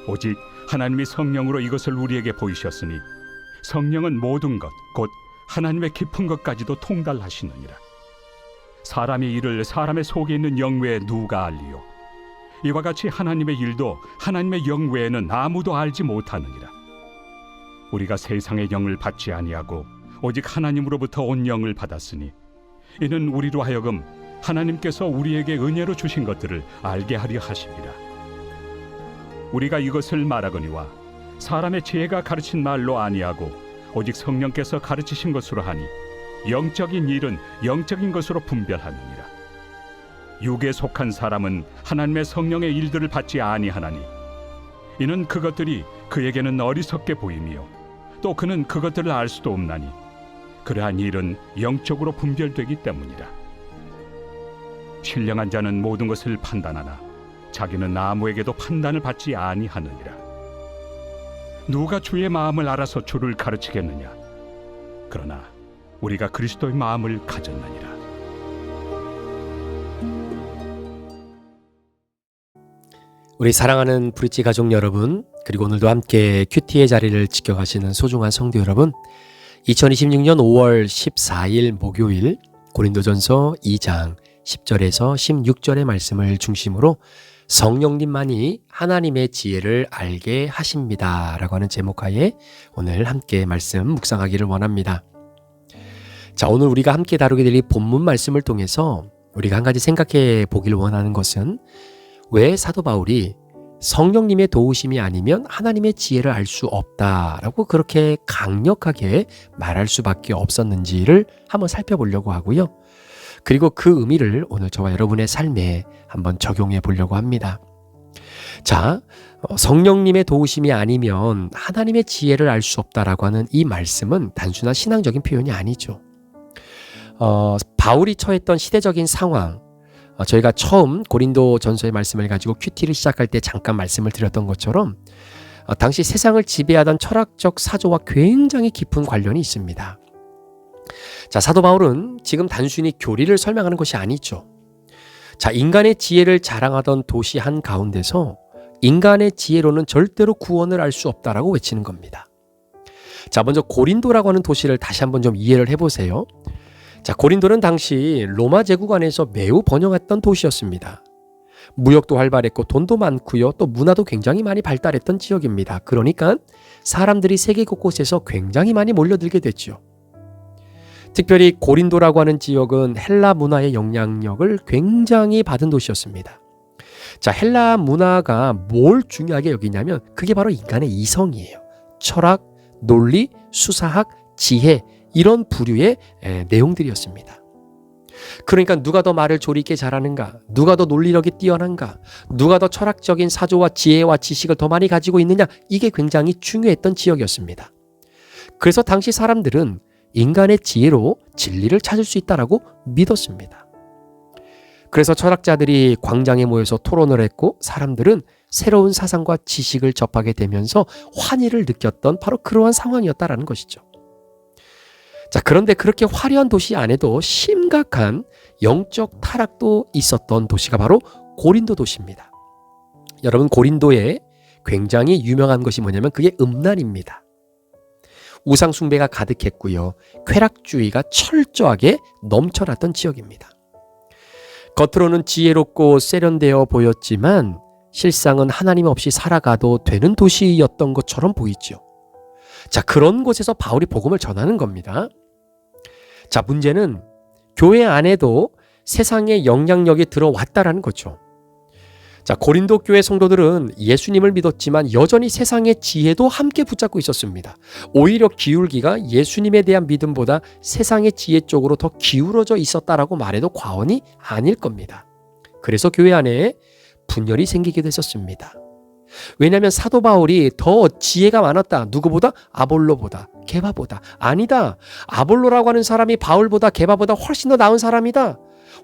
오직 하나님이 성령으로 이것을 우리에게 보이셨으니 성령은 모든 것 곧 하나님의 깊은 것까지도 통달하시느니라. 사람의 일을 사람의 속에 있는 영 외에 누가 알리요? 이와 같이 하나님의 일도 하나님의 영 외에는 아무도 알지 못하느니라. 우리가 세상의 영을 받지 아니하고 오직 하나님으로부터 온 영을 받았으니 이는 우리로 하여금 하나님께서 우리에게 은혜로 주신 것들을 알게 하려 하심이라. 우리가 이것을 말하거니와 사람의 지혜가 가르친 말로 아니하고 오직 성령께서 가르치신 것으로 하니 영적인 일은 영적인 것으로 분별하느니라. 육에 속한 사람은 하나님의 성령의 일들을 받지 아니하나니 이는 그것들이 그에게는 어리석게 보이며 또 그는 그것들을 알 수도 없나니 그러한 일은 영적으로 분별되기 때문이라. 신령한 자는 모든 것을 판단하나 자기는 아무에게도 판단을 받지 아니하느니라. 누가 주의 마음을 알아서 주를 가르치겠느냐? 그러나 우리가 그리스도의 마음을 가졌느니라. 우리 사랑하는 브릿지 가족 여러분, 그리고 오늘도 함께 큐티의 자리를 지켜가시는 소중한 성도 여러분, 2026년 5월 14일 목요일 고린도전서 2장 10절에서 16절의 말씀을 중심으로 성령님만이 하나님의 지혜를 알게 하십니다 라고 하는 제목하에 오늘 함께 말씀 묵상하기를 원합니다. 자, 오늘 우리가 함께 다루게 될 이 본문 말씀을 통해서 우리가 한 가지 생각해 보기를 원하는 것은 왜 사도 바울이 성령님의 도우심이 아니면 하나님의 지혜를 알 수 없다라고 그렇게 강력하게 말할 수밖에 없었는지를 한번 살펴보려고 하고요. 그리고 그 의미를 오늘 저와 여러분의 삶에 한번 적용해 보려고 합니다. 자, 성령님의 도우심이 아니면 하나님의 지혜를 알 수 없다라고 하는 이 말씀은 단순한 신앙적인 표현이 아니죠. 바울이 처했던 시대적인 상황, 저희가 처음 고린도 전서의 말씀을 가지고 큐티를 시작할 때 잠깐 말씀을 드렸던 것처럼 당시 세상을 지배하던 철학적 사조와 굉장히 깊은 관련이 있습니다. 자, 사도 바울은 지금 단순히 교리를 설명하는 것이 아니죠. 자, 인간의 지혜를 자랑하던 도시 한 가운데서 인간의 지혜로는 절대로 구원을 알 수 없다라고 외치는 겁니다. 자, 먼저 고린도라고 하는 도시를 다시 한번 좀 이해를 해보세요. 자, 고린도는 당시 로마 제국 안에서 매우 번영했던 도시였습니다. 무역도 활발했고 돈도 많고요. 또 문화도 굉장히 많이 발달했던 지역입니다. 그러니까 사람들이 세계 곳곳에서 굉장히 많이 몰려들게 됐죠. 특별히 고린도라고 하는 지역은 헬라 문화의 영향력을 굉장히 받은 도시였습니다. 자, 헬라 문화가 뭘 중요하게 여기냐면 그게 바로 인간의 이성이에요. 철학, 논리, 수사학, 지혜 이런 부류의 내용들이었습니다. 그러니까 누가 더 말을 조리 있게 잘하는가? 누가 더 논리력이 뛰어난가? 누가 더 철학적인 사조와 지혜와 지식을 더 많이 가지고 있느냐? 이게 굉장히 중요했던 지역이었습니다. 그래서 당시 사람들은 인간의 지혜로 진리를 찾을 수 있다라고 믿었습니다. 그래서 철학자들이 광장에 모여서 토론을 했고 사람들은 새로운 사상과 지식을 접하게 되면서 환희를 느꼈던 바로 그러한 상황이었다라는 것이죠. 자, 그런데 그렇게 화려한 도시 안에도 심각한 영적 타락도 있었던 도시가 바로 고린도 도시입니다. 여러분, 고린도에 굉장히 유명한 것이 뭐냐면 그게 음란입니다. 우상 숭배가 가득했고요. 쾌락주의가 철저하게 넘쳐났던 지역입니다. 겉으로는 지혜롭고 세련되어 보였지만 실상은 하나님 없이 살아가도 되는 도시였던 것처럼 보이죠. 자, 그런 곳에서 바울이 복음을 전하는 겁니다. 자, 문제는 교회 안에도 세상의 영향력이 들어왔다라는 거죠. 자, 고린도 교회 성도들은 예수님을 믿었지만 여전히 세상의 지혜도 함께 붙잡고 있었습니다. 오히려 기울기가 예수님에 대한 믿음보다 세상의 지혜 쪽으로 더 기울어져 있었다라고 말해도 과언이 아닐 겁니다. 그래서 교회 안에 분열이 생기게 됐었습니다. 왜냐하면 사도 바울이 더 지혜가 많았다. 누구보다? 아볼로보다, 게바보다. 아니다. 아볼로라고 하는 사람이 바울보다, 게바보다 훨씬 더 나은 사람이다.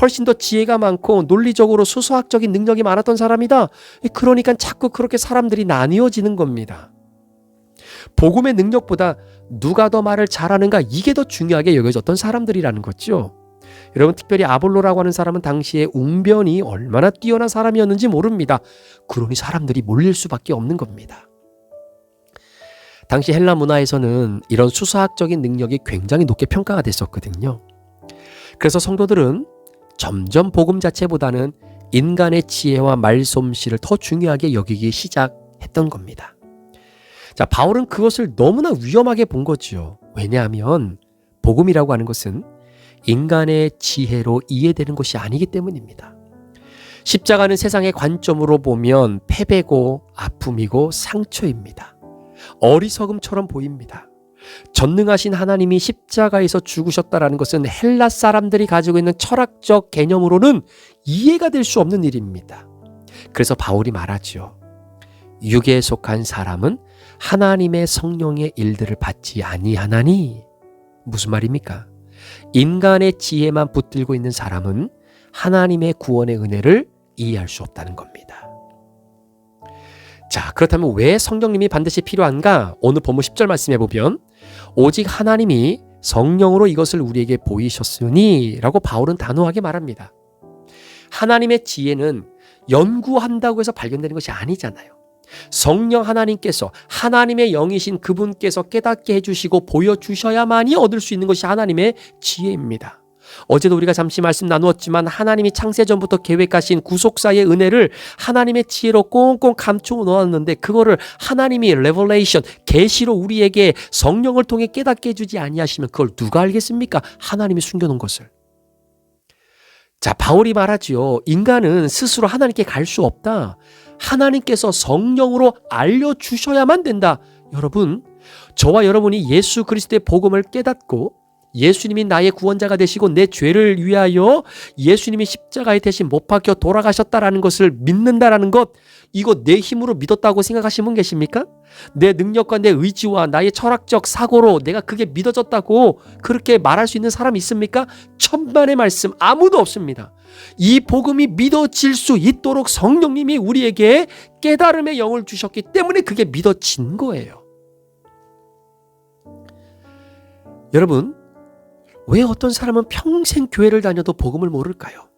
훨씬 더 지혜가 많고 논리적으로 수수학적인 능력이 많았던 사람이다. 그러니까 자꾸 그렇게 사람들이 나뉘어지는 겁니다. 복음의 능력보다 누가 더 말을 잘하는가, 이게 더 중요하게 여겨졌던 사람들이라는 거죠. 여러분, 특별히 아볼로라고 하는 사람은 당시에 웅변이 얼마나 뛰어난 사람이었는지 모릅니다. 그러니 사람들이 몰릴 수밖에 없는 겁니다. 당시 헬라 문화에서는 이런 수사학적인 능력이 굉장히 높게 평가가 됐었거든요. 그래서 성도들은 점점 복음 자체보다는 인간의 지혜와 말솜씨를 더 중요하게 여기기 시작했던 겁니다. 자, 바울은 그것을 너무나 위험하게 본 거죠. 왜냐하면 복음이라고 하는 것은 인간의 지혜로 이해되는 것이 아니기 때문입니다. 십자가는 세상의 관점으로 보면 패배고 아픔이고 상처입니다. 어리석음처럼 보입니다. 전능하신 하나님이 십자가에서 죽으셨다라는 것은 헬라 사람들이 가지고 있는 철학적 개념으로는 이해가 될 수 없는 일입니다. 그래서 바울이 말하죠. 육에 속한 사람은 하나님의 성령의 일들을 받지 아니하나니. 무슨 말입니까? 인간의 지혜만 붙들고 있는 사람은 하나님의 구원의 은혜를 이해할 수 없다는 겁니다. 자, 그렇다면 왜 성령님이 반드시 필요한가? 오늘 본문 10절 말씀해 보면 오직 하나님이 성령으로 이것을 우리에게 보이셨으니 라고 바울은 단호하게 말합니다. 하나님의 지혜는 연구한다고 해서 발견되는 것이 아니잖아요. 성령 하나님께서 하나님의 영이신 그분께서 깨닫게 해주시고 보여주셔야만이 얻을 수 있는 것이 하나님의 지혜입니다. 어제도 우리가 잠시 말씀 나누었지만 하나님이 창세전부터 계획하신 구속사의 은혜를 하나님의 지혜로 꽁꽁 감추어 놓았는데 그거를 하나님이 레벨레이션, 계시로 우리에게 성령을 통해 깨닫게 해주지 아니하시면 그걸 누가 알겠습니까? 하나님이 숨겨놓은 것을. 자, 바울이 말하지요. 인간은 스스로 하나님께 갈 수 없다. 하나님께서 성령으로 알려주셔야만 된다. 여러분, 저와 여러분이 예수 그리스도의 복음을 깨닫고 예수님이 나의 구원자가 되시고 내 죄를 위하여 예수님이 십자가에 대신 못 박혀 돌아가셨다라는 것을 믿는다라는 것, 이거 내 힘으로 믿었다고 생각하시는 분 계십니까? 내 능력과 내 의지와 나의 철학적 사고로 내가 그게 믿어졌다고 그렇게 말할 수 있는 사람이 있습니까? 천만의 말씀, 아무도 없습니다. 이 복음이 믿어질 수 있도록 성령님이 우리에게 깨달음의 영을 주셨기 때문에 그게 믿어진 거예요. 여러분, 왜 어떤 사람은 평생 교회를 다녀도 복음을 모를까요?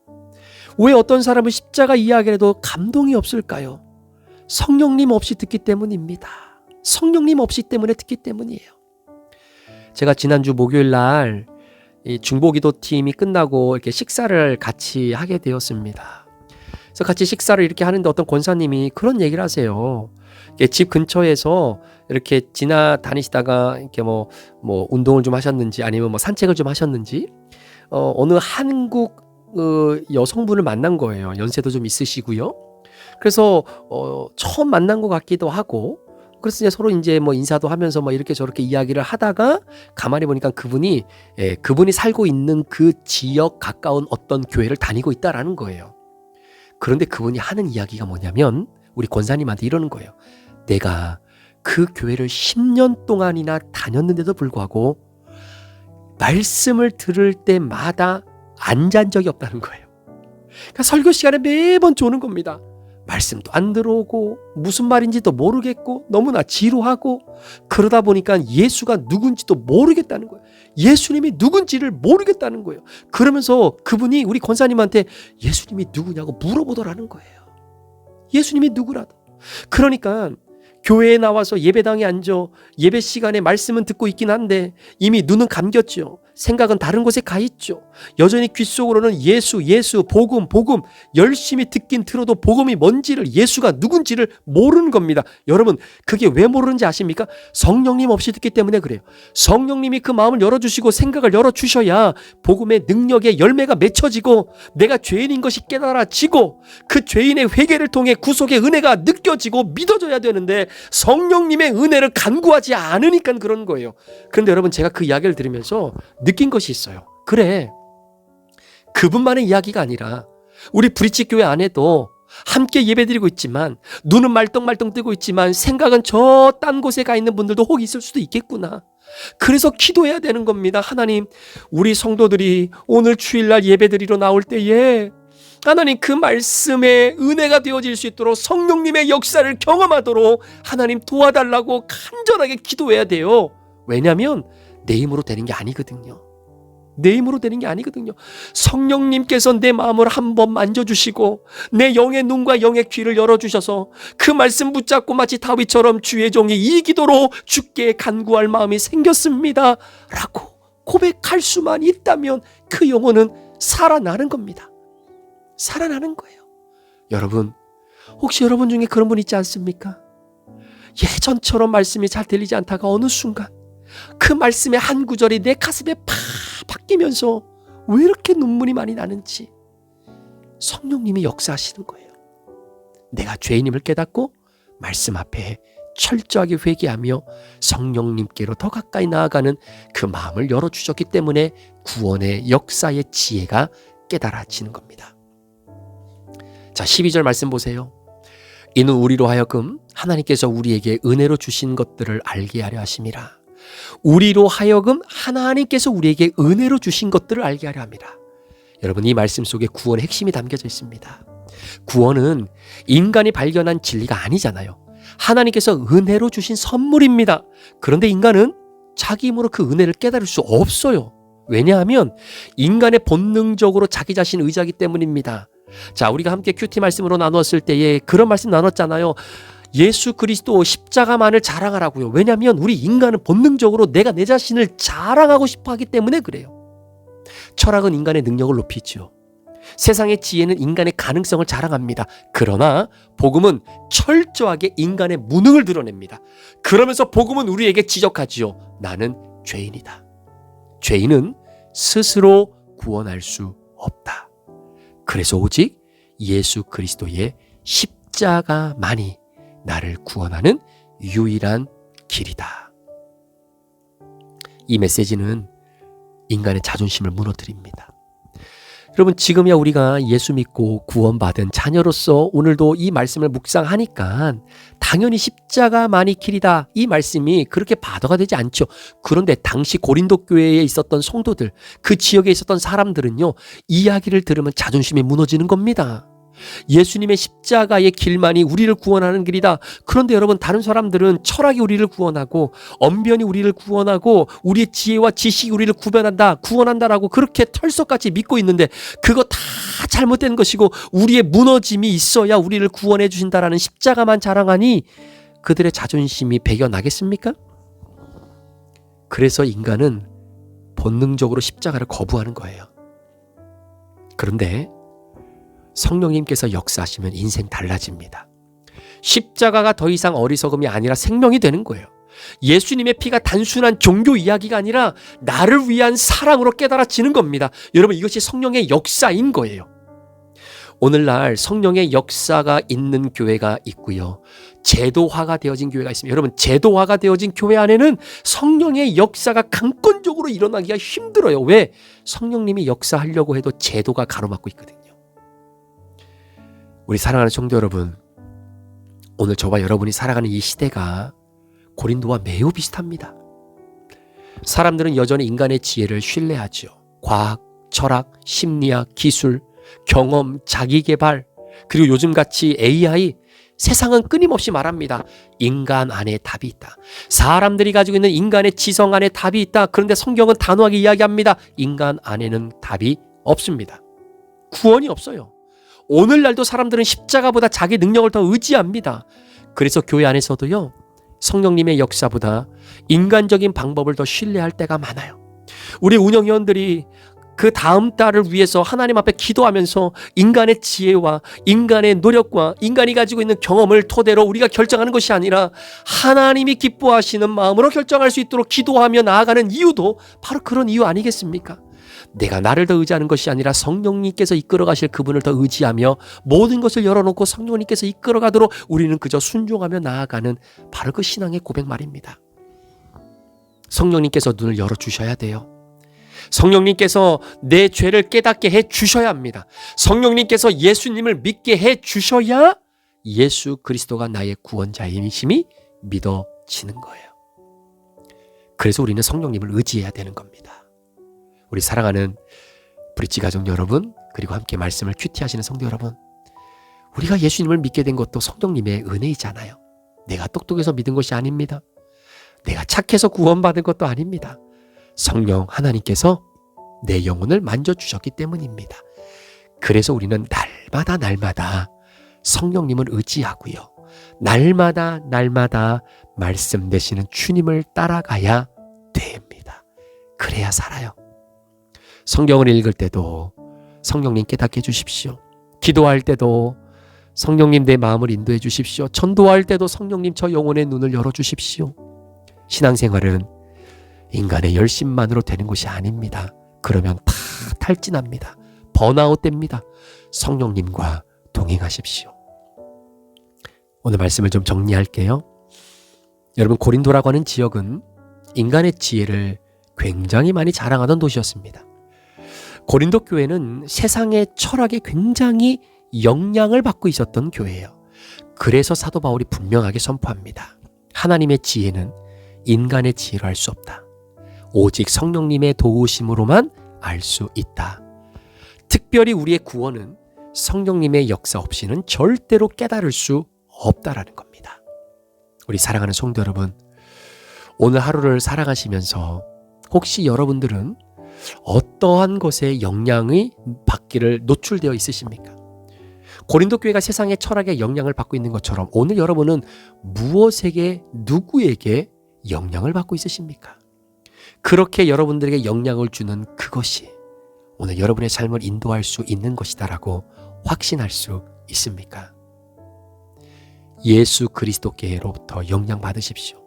왜 어떤 사람은 십자가 이야기를 해도 감동이 없을까요? 성령님 없이 듣기 때문입니다. 성령님 없이 때문에 듣기 때문이에요. 제가 지난주 목요일 날 이 중보기도 팀이 끝나고 이렇게 식사를 같이 하게 되었습니다. 그래서 같이 식사를 이렇게 하는데 어떤 권사님이 그런 얘기를 하세요. 집 근처에서 이렇게 지나다니시다가 이렇게 뭐 운동을 좀 하셨는지 아니면 뭐 산책을 좀 하셨는지 어느 한국 여성분을 만난 거예요. 연세도 좀 있으시고요. 그래서 처음 만난 것 같기도 하고, 그래서 이제 서로 이제 뭐 인사도 하면서 뭐 이렇게 저렇게 이야기를 하다가 가만히 보니까 그분이 살고 있는 그 지역 가까운 어떤 교회를 다니고 있다라는 거예요. 그런데 그분이 하는 이야기가 뭐냐면 우리 권사님한테 이러는 거예요. 내가 그 교회를 10년 동안이나 다녔는데도 불구하고 말씀을 들을 때마다 안 잔 적이 없다는 거예요. 그러니까 설교 시간에 매번 조는 겁니다. 말씀도 안 들어오고 무슨 말인지도 모르겠고 너무나 지루하고, 그러다 보니까 예수가 누군지도 모르겠다는 거예요. 예수님이 누군지를 모르겠다는 거예요. 그러면서 그분이 우리 권사님한테 예수님이 누구냐고 물어보더라는 거예요. 예수님이 누구라도. 그러니까 교회에 나와서 예배당에 앉아 예배 시간에 말씀은 듣고 있긴 한데 이미 눈은 감겼죠. 생각은 다른 곳에 가 있죠. 여전히 귓속으로는 예수 복음 열심히 듣긴 들어도 복음이 뭔지를, 예수가 누군지를 모르는 겁니다. 여러분, 그게 왜 모르는지 아십니까? 성령님 없이 듣기 때문에 그래요. 성령님이 그 마음을 열어주시고 생각을 열어주셔야 복음의 능력의 열매가 맺혀지고 내가 죄인인 것이 깨달아지고 그 죄인의 회개를 통해 구속의 은혜가 느껴지고 믿어져야 되는데 성령님의 은혜를 간구하지 않으니까 그런 거예요. 그런데 여러분, 제가 그 이야기를 들으면서 느낀 것이 있어요. 그래, 그분만의 이야기가 아니라 우리 브릿지 교회 안에도 함께 예배드리고 있지만 눈은 말똥말똥 뜨고 있지만 생각은 저 딴 곳에 가 있는 분들도 혹 있을 수도 있겠구나. 그래서 기도해야 되는 겁니다. 하나님, 우리 성도들이 오늘 주일날 예배드리러 나올 때에 하나님 그 말씀의 은혜가 되어질 수 있도록 성령님의 역사를 경험하도록 하나님 도와달라고 간절하게 기도해야 돼요. 왜냐하면 내 힘으로 되는 게 아니거든요. 내 힘으로 되는 게 아니거든요. 성령님께서 내 마음을 한번 만져주시고 내 영의 눈과 영의 귀를 열어주셔서 그 말씀 붙잡고 마치 다윗처럼 주의 종이 이 기도로 주께 간구할 마음이 생겼습니다 라고 고백할 수만 있다면 그 영혼은 살아나는 겁니다. 살아나는 거예요. 여러분, 혹시 여러분 중에 그런 분 있지 않습니까? 예전처럼 말씀이 잘 들리지 않다가 어느 순간 그 말씀의 한 구절이 내 가슴에 팍 박히면서 왜 이렇게 눈물이 많이 나는지 성령님이 역사하시는 거예요. 내가 죄인임을 깨닫고 말씀 앞에 철저하게 회개하며 성령님께로 더 가까이 나아가는 그 마음을 열어주셨기 때문에 구원의 역사의 지혜가 깨달아지는 겁니다. 자, 12절 말씀 보세요. 이는 우리로 하여금 하나님께서 우리에게 은혜로 주신 것들을 알게 하려 하심이라. 우리로 하여금 하나님께서 우리에게 은혜로 주신 것들을 알게 하려 합니다. 여러분, 이 말씀 속에 구원의 핵심이 담겨져 있습니다. 구원은 인간이 발견한 진리가 아니잖아요. 하나님께서 은혜로 주신 선물입니다. 그런데 인간은 자기 힘으로 그 은혜를 깨달을 수 없어요. 왜냐하면 인간의 본능적으로 자기 자신을 의지하기 때문입니다. 자, 우리가 함께 큐티 말씀으로 나눴을 때에 그런 말씀 나눴잖아요. 예수 그리스도 십자가만을 자랑하라고요. 왜냐하면 우리 인간은 본능적으로 내가 내 자신을 자랑하고 싶어 하기 때문에 그래요. 철학은 인간의 능력을 높이죠. 세상의 지혜는 인간의 가능성을 자랑합니다. 그러나 복음은 철저하게 인간의 무능을 드러냅니다. 그러면서 복음은 우리에게 지적하지요. 나는 죄인이다. 죄인은 스스로 구원할 수 없다. 그래서 오직 예수 그리스도의 십자가만이 나를 구원하는 유일한 길이다. 이 메시지는 인간의 자존심을 무너뜨립니다. 여러분, 지금이야 우리가 예수 믿고 구원받은 자녀로서 오늘도 이 말씀을 묵상하니까 당연히 십자가만이 길이다, 이 말씀이 그렇게 바더가 되지 않죠. 그런데 당시 고린도 교회에 있었던 성도들, 그 지역에 있었던 사람들은요, 이야기를 들으면 자존심이 무너지는 겁니다. 예수님의 십자가의 길만이 우리를 구원하는 길이다. 그런데 여러분, 다른 사람들은 철학이 우리를 구원하고 언변이 우리를 구원하고 우리의 지혜와 지식이 우리를 구원한다라고 그렇게 털썩같이 믿고 있는데 그거 다 잘못된 것이고 우리의 무너짐이 있어야 우리를 구원해 주신다라는 십자가만 자랑하니 그들의 자존심이 배겨나겠습니까? 그래서 인간은 본능적으로 십자가를 거부하는 거예요. 그런데 성령님께서 역사하시면 인생 달라집니다. 십자가가 더 이상 어리석음이 아니라 생명이 되는 거예요. 예수님의 피가 단순한 종교 이야기가 아니라 나를 위한 사랑으로 깨달아지는 겁니다. 여러분, 이것이 성령의 역사인 거예요. 오늘날 성령의 역사가 있는 교회가 있고요. 제도화가 되어진 교회가 있습니다. 여러분, 제도화가 되어진 교회 안에는 성령의 역사가 강권적으로 일어나기가 힘들어요. 왜? 성령님이 역사하려고 해도 제도가 가로막고 있거든요. 우리 사랑하는 성도 여러분, 오늘 저와 여러분이 살아가는 이 시대가 고린도와 매우 비슷합니다. 사람들은 여전히 인간의 지혜를 신뢰하죠. 과학, 철학, 심리학, 기술, 경험, 자기개발, 그리고 요즘같이 AI, 세상은 끊임없이 말합니다. 인간 안에 답이 있다. 사람들이 가지고 있는 인간의 지성 안에 답이 있다. 그런데 성경은 단호하게 이야기합니다. 인간 안에는 답이 없습니다. 구원이 없어요. 오늘날도 사람들은 십자가보다 자기 능력을 더 의지합니다. 그래서 교회 안에서도요, 성령님의 역사보다 인간적인 방법을 더 신뢰할 때가 많아요. 우리 운영위원들이 그 다음 달을 위해서 하나님 앞에 기도하면서 인간의 지혜와 인간의 노력과 인간이 가지고 있는 경험을 토대로 우리가 결정하는 것이 아니라 하나님이 기뻐하시는 마음으로 결정할 수 있도록 기도하며 나아가는 이유도 바로 그런 이유 아니겠습니까? 내가 나를 더 의지하는 것이 아니라 성령님께서 이끌어 가실 그분을 더 의지하며 모든 것을 열어놓고 성령님께서 이끌어 가도록 우리는 그저 순종하며 나아가는 바로 그 신앙의 고백 말입니다. 성령님께서 눈을 열어주셔야 돼요. 성령님께서 내 죄를 깨닫게 해주셔야 합니다. 성령님께서 예수님을 믿게 해주셔야 예수 그리스도가 나의 구원자임이심이 믿어지는 거예요. 그래서 우리는 성령님을 의지해야 되는 겁니다. 우리 사랑하는 브릿지 가족 여러분, 그리고 함께 말씀을 큐티하시는 성도 여러분, 우리가 예수님을 믿게 된 것도 성령님의 은혜이잖아요. 내가 똑똑해서 믿은 것이 아닙니다. 내가 착해서 구원받은 것도 아닙니다. 성령 하나님께서 내 영혼을 만져주셨기 때문입니다. 그래서 우리는 날마다 성령님을 의지하고요. 날마다 말씀 되시는 주님을 따라가야 됩니다. 그래야 살아요. 성경을 읽을 때도 성령님 깨닫게 해주십시오. 기도할 때도 성령님 내 마음을 인도해 주십시오. 전도할 때도 성령님 저 영혼의 눈을 열어주십시오. 신앙생활은 인간의 열심만으로 되는 것이 아닙니다. 그러면 다 탈진합니다. 번아웃 됩니다. 성령님과 동행하십시오. 오늘 말씀을 좀 정리할게요. 여러분, 고린도라고 하는 지역은 인간의 지혜를 굉장히 많이 자랑하던 도시였습니다. 고린도 교회는 세상의 철학에 굉장히 영향을 받고 있었던 교회예요. 그래서 사도 바울이 분명하게 선포합니다. 하나님의 지혜는 인간의 지혜로 알 수 없다. 오직 성령님의 도우심으로만 알 수 있다. 특별히 우리의 구원은 성령님의 역사 없이는 절대로 깨달을 수 없다라는 겁니다. 우리 사랑하는 성도 여러분, 오늘 하루를 살아가시면서 혹시 여러분들은 어떠한 것에 영향이 받기를 노출되어 있으십니까? 고린도 교회가 세상의 철학에 영향을 받고 있는 것처럼 오늘 여러분은 무엇에게, 누구에게 영향을 받고 있으십니까? 그렇게 여러분들에게 영향을 주는 그것이 오늘 여러분의 삶을 인도할 수 있는 것이다라고 확신할 수 있습니까? 예수 그리스도께로부터 영향 받으십시오.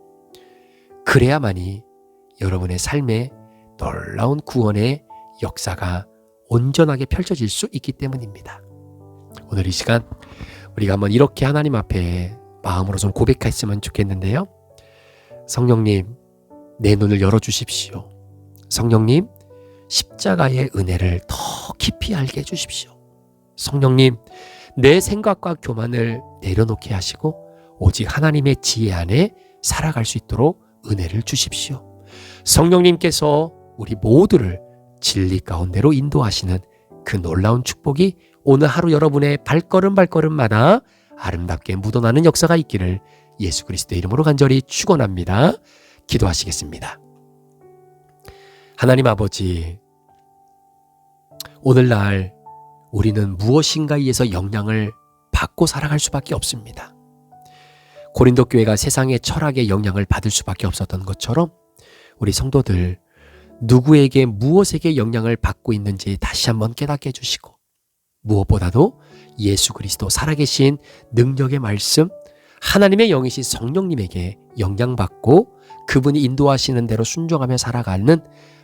그래야만이 여러분의 삶에 놀라운 구원의 역사가 온전하게 펼쳐질 수 있기 때문입니다. 오늘 이 시간 우리가 한번 이렇게 하나님 앞에 마음으로 좀 고백했으면 좋겠는데요. 성령님, 내 눈을 열어주십시오. 성령님, 십자가의 은혜를 더 깊이 알게 해주십시오. 성령님, 내 생각과 교만을 내려놓게 하시고 오직 하나님의 지혜 안에 살아갈 수 있도록 은혜를 주십시오. 성령님께서 우리 모두를 진리 가운데로 인도하시는 그 놀라운 축복이 오늘 하루 여러분의 발걸음마다 아름답게 묻어나는 역사가 있기를 예수 그리스도의 이름으로 간절히 축원합니다. 기도하시겠습니다. 하나님 아버지, 오늘날 우리는 무엇인가에 의해서 영향을 받고 살아갈 수밖에 없습니다. 고린도 교회가 세상의 철학의 영향을 받을 수밖에 없었던 것처럼 우리 성도들 누구에게 무엇에게 영향을 받고 있는지 다시 한번 깨닫게 해주시고 무엇보다도 예수 그리스도 살아계신 능력의 말씀, 하나님의 영이신 성령님에게 영향받고 그분이 인도하시는 대로 순종하며 살아가는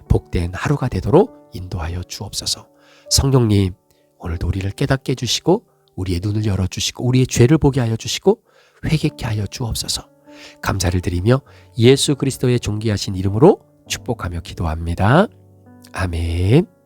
복된 하루가 되도록 인도하여 주옵소서. 성령님, 오늘도 우리를 깨닫게 해주시고 우리의 눈을 열어주시고 우리의 죄를 보게 하여 주시고 회개케 하여 주옵소서. 감사를 드리며 예수 그리스도의 존귀하신 이름으로 축복하며 기도합니다. 아멘.